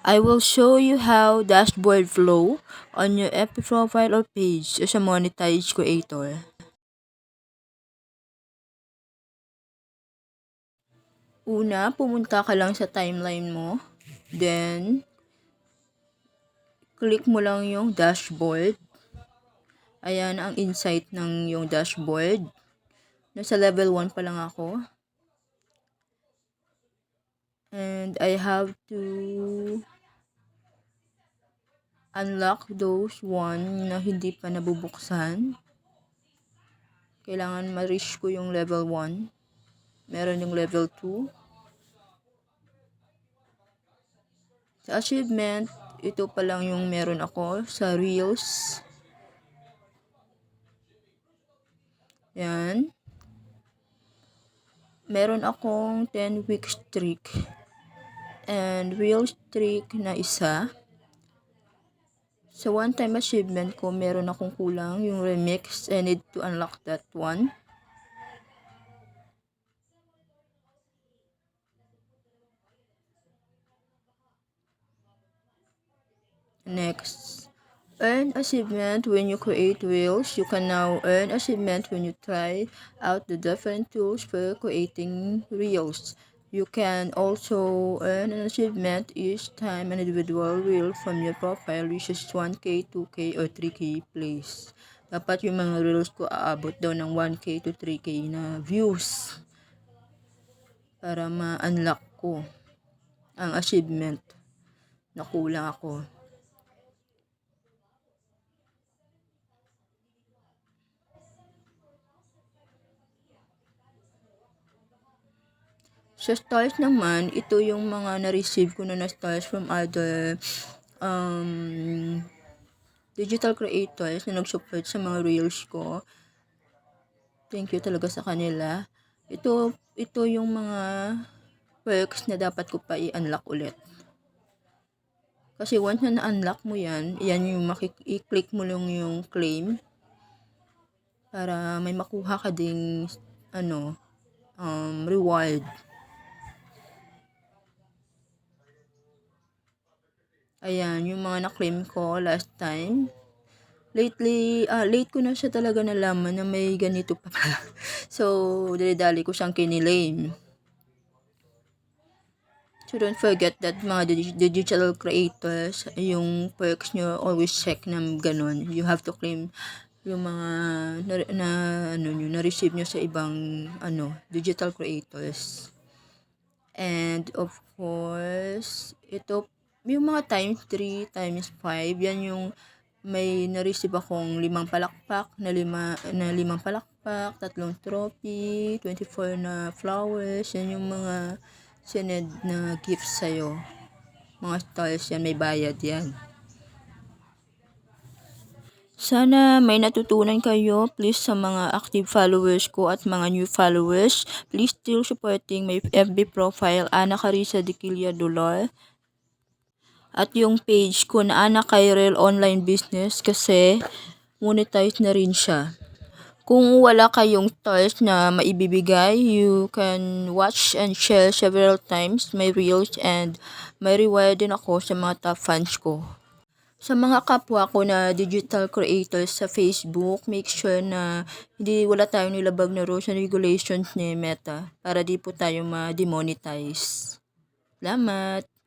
I will show you how dashboard flow on your FB profile or page as a monetized creator. Una, pumunta ka lang sa timeline mo. Then, click mo lang yung dashboard. Ayan ang insight ng yung dashboard. Nasa level 1 pa lang ako. And I have to unlock those one na hindi pa nabubuksan. Kailangan ma-reach ko yung level 1. Meron yung level 2. Sa achievement, ito pa lang yung meron ako sa Reels. Yan. Meron akong 10-week streak and real streak na isa. Sa one-time achievement ko, meron akong kulang yung remix. I need to unlock that one. Next, earn achievement when you create reels. You can now earn achievement when you try out the different tools for creating reels. You can also earn an achievement each time an individual reel from your profile reaches 1K, 2K, or 3K plays. Dapat yung mga reels ko aabot daw ng 1K to 3K na views para ma-unlock ko ang achievement na kulang ako. Sa stars naman, ito yung mga na-receive ko na stars from other digital creators na nag-support sa mga reels ko. Thank you talaga sa kanila. Ito yung mga perks na dapat ko pa i-unlock ulit. Kasi once na na-unlock mo yan yung i-click mo lang yung claim para may makuha ka ding reward. Ayan, yung mga na-claim ko last time. Lately, late ko na siya talaga nalaman na may ganito pa pala. So, dali-dali ko siyang kinilaim. So, don't forget that mga digital creators, yung perks nyo, always check na ganun. You have to claim yung mga na-receive nyo sa ibang digital creators. And, of course, ito, yung mga times 3, times 5, yan yung may na-receive akong 5 palakpak, na 5 palakpak, 3 trophy, 24 na flowers. Yan yung mga sined na gifts sa'yo. Mga stars yan, may bayad yan. Sana may natutunan kayo. Please sa mga active followers ko at mga new followers, please still supporting my FB profile, Ana Carissa Diquilla Dolor. At yung page ko na Ana Kyrel Online Business kasi monetize na rin siya. Kung wala kayong stars na maibibigay, you can watch and share several times my reels and may reward din ako sa mga top fans ko. Sa mga kapwa ko na digital creators sa Facebook, make sure na wala tayong nilabag na rules and regulations ni Meta para di po tayo ma-demonetize. Salamat!